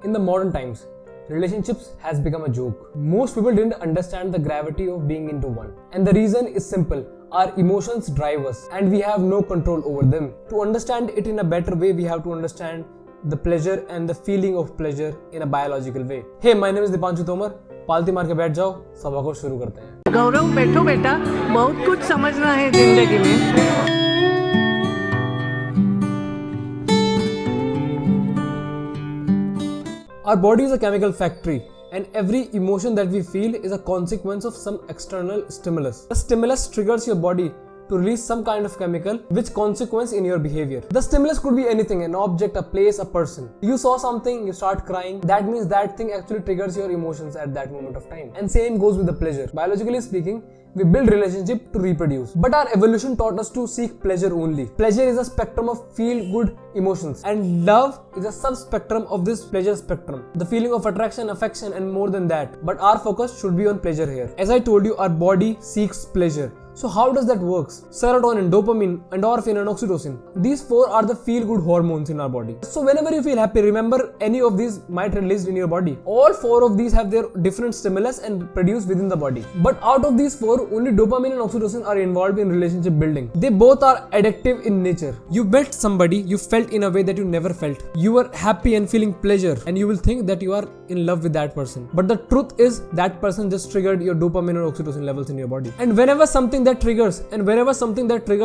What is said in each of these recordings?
In the modern times, relationships has become a joke. Most people didn't understand the gravity of being into one. And the reason is simple. Our emotions drive us and we have no control over them. To understand it in a better way, we have to understand the pleasure and the feeling of pleasure in a biological way. Hey, my name is Deepanshu Tomar. पालती मार के बैठ जाओ, सभा को शुरू करते हैं। गौरव बैठो बेटा, बहुत कुछ समझना है जिंदगी में। Our body is a chemical factory and every emotion that we feel is a consequence of some external stimulus. The stimulus triggers your body to release some kind of chemical which consequence in your behavior. The stimulus could be anything, an object, a place, a person. You saw something, you start crying, that means that thing actually triggers your emotions at that moment of time. And same goes with the pleasure. Biologically speaking, we build relationship to reproduce. But our evolution taught us to seek pleasure only. Pleasure is a spectrum of feel-good emotions and love is a sub-spectrum of this pleasure spectrum. The feeling of attraction, affection and more than that. But our focus should be on pleasure here. As I told you, our body seeks pleasure. So how does that work? Serotonin, dopamine, endorphin and oxytocin. These four are the feel-good hormones in our body. So whenever you feel happy, remember any of these might released in your body. All four of these have their different stimulus and produced within the body. But out of these four, only dopamine and oxytocin are involved in relationship building. They both are addictive in nature. You met somebody, you felt in a way that you never felt. You were happy and feeling pleasure and you will think that you are in love with that person. But the truth is that person just triggered your dopamine and oxytocin levels in your body. And whenever something that triggers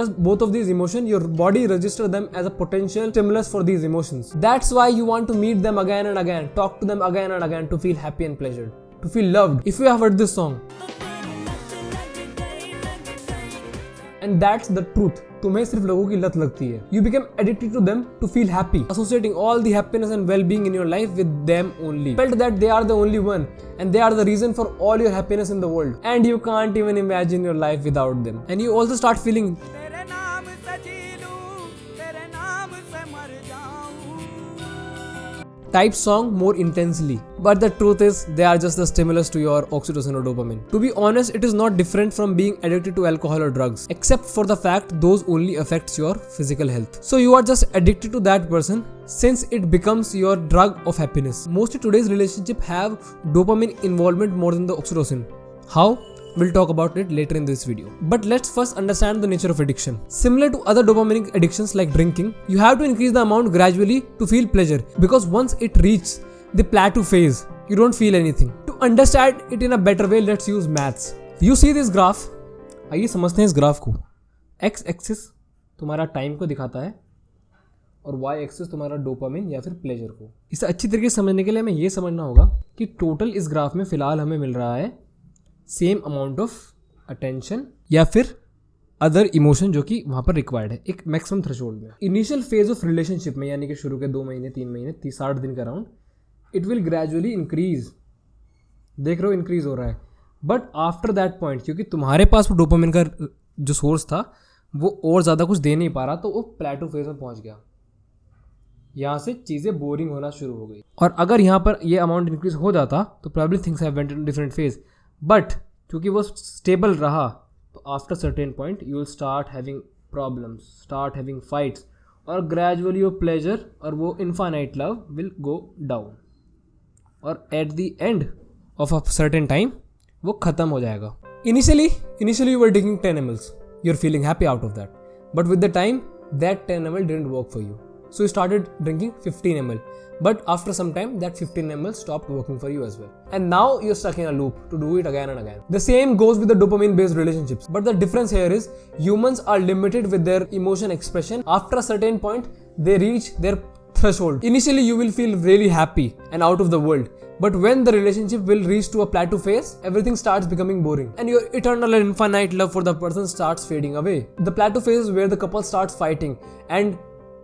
both of these emotions, your body registers them as a potential stimulus for these emotions. That's why you want to meet them again and again, talk to them again and again to feel happy and pleasured, to feel loved. If you have heard this song, and that's the truth. तुम्हें सिर्फ लोगों की लत लगती है. You become addicted to them to feel happy, associating all the happiness and well-being in your life with them only. Felt that they are the only one and they are the reason for all your happiness in the world. And you can't even imagine your life without them. And you also start feeling type song more intensely. But the truth is, they are just the stimulus to your oxytocin or dopamine. To be honest, it is not different from being addicted to alcohol or drugs, except for the fact those only affects your physical health. So you are just addicted to that person since it becomes your drug of happiness. Mostly today's relationship have dopamine involvement more than the oxytocin. How? We'll talk about it later in this video. But let's first understand the nature of addiction. Similar to other dopaminic addictions like drinking, you have to increase the amount gradually to feel pleasure, because once it reaches the plateau phase, you don't feel anything. To understand it in a better way, let's use maths. You see this graph? आइए समझते हैं इस graph को. X axis तुम्हारा time को दिखाता है और Y एक्सिस तुम्हारा डोपामिन या फिर प्लेजर को. इसे अच्छी तरीके से समझने के लिए हमें ये समझना होगा कि टोटल इस ग्राफ में फिलहाल हमें मिल रहा है सेम अमाउंट ऑफ अटेंशन या फिर अदर इमोशन जो कि वहाँ पर रिक्वायर्ड है एक मैक्सिमम थ्रेशोल्ड में. इनिशियल फेज ऑफ रिलेशनशिप में, यानी कि शुरू के 2 महीने 3 महीने 60 दिन का round, it will gradually increase. देख रहे हो इंक्रीज हो रहा है. बट आफ्टर दैट पॉइंट, क्योंकि तुम्हारे पास वो डोपामिन का जो सोर्स था वो और ज़्यादा कुछ दे नहीं पा रहा, तो वो प्लेटो फेज में पहुँच गया. यहाँ से चीज़ें बोरिंग होना शुरू हो गई. और अगर यहाँ पर ये अमाउंट इंक्रीज हो जाता तो probably things have went in different phase. But क्योंकि वो स्टेबल रहा, तो after certain point you will start having problems, start having fights, और ग्रेजुअली वो प्लेजर और वो infinite love will go down, और at the end of a certain time वो ख़त्म हो जाएगा. Initially you were drinking 10 ml, you are feeling happy out of that, but with the time that 10 ml didn't work for you, so you started drinking 15 ml. But after some time, that 15 ml stopped working for you as well. And now you're stuck in a loop to do it again and again. The same goes with the dopamine-based relationships. But the difference here is humans are limited with their emotion expression. After a certain point, they reach their threshold. Initially, you will feel really happy and out of the world. But when the relationship will reach to a plateau phase, everything starts becoming boring. And your eternal and infinite love for the person starts fading away. The plateau phase is where the couple starts fighting. And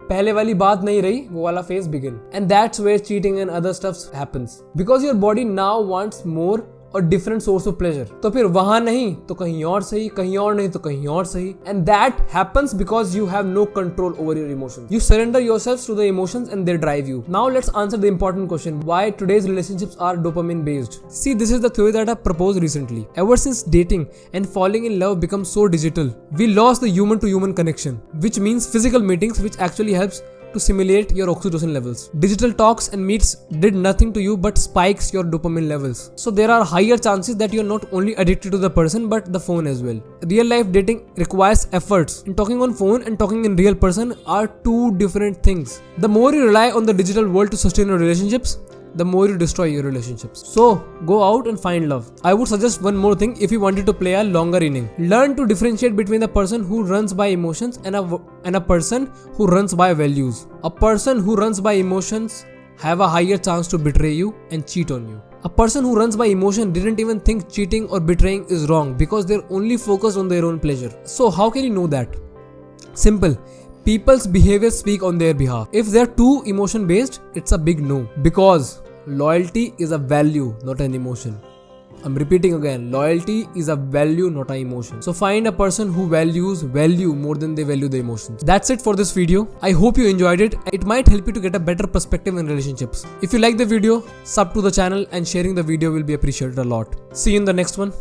पहले वाली बात नहीं रही, वो वाला phase begin. And that's where cheating and other stuffs happens, because your body now wants more और different source of pleasure. तो फिर वहां नहीं तो कहीं और सही, कहीं और नहीं तो कहीं और सही. And that happens because you have no control over your emotions. You surrender yourselves to the emotions and they drive you. Now let's answer the important question, why today's relationships are dopamine based. See, this is the theory that I proposed recently. Ever since dating and falling in love becomes so digital, we lost the human to human connection, which means physical meetings, which actually helps to simulate your oxytocin levels. Digital talks and meets did nothing to you but spikes your dopamine levels. So there are higher chances that you're not only addicted to the person but the phone as well. Real life dating requires efforts. And talking on phone and talking in real person are two different things. The more you rely on the digital world to sustain your relationships, the more you destroy your relationships. So go out and find love. I would suggest one more thing if you wanted to play a longer inning. Learn to differentiate between the person who runs by emotions and a person who runs by values. A person who runs by emotions have a higher chance to betray you and cheat on you. A person who runs by emotion didn't even think cheating or betraying is wrong because they're only focused on their own pleasure. So how can you know that? Simple. People's behaviors speak on their behalf. If they're too emotion based, it's a big no. Because loyalty is a value, not an emotion. I'm repeating again, loyalty is a value, not an emotion. So find a person who values value more than they value the emotions. That's it for this video. I hope you enjoyed it. It might help you to get a better perspective in relationships. If you like the video, sub to the channel and sharing the video will be appreciated a lot. See you in the next one.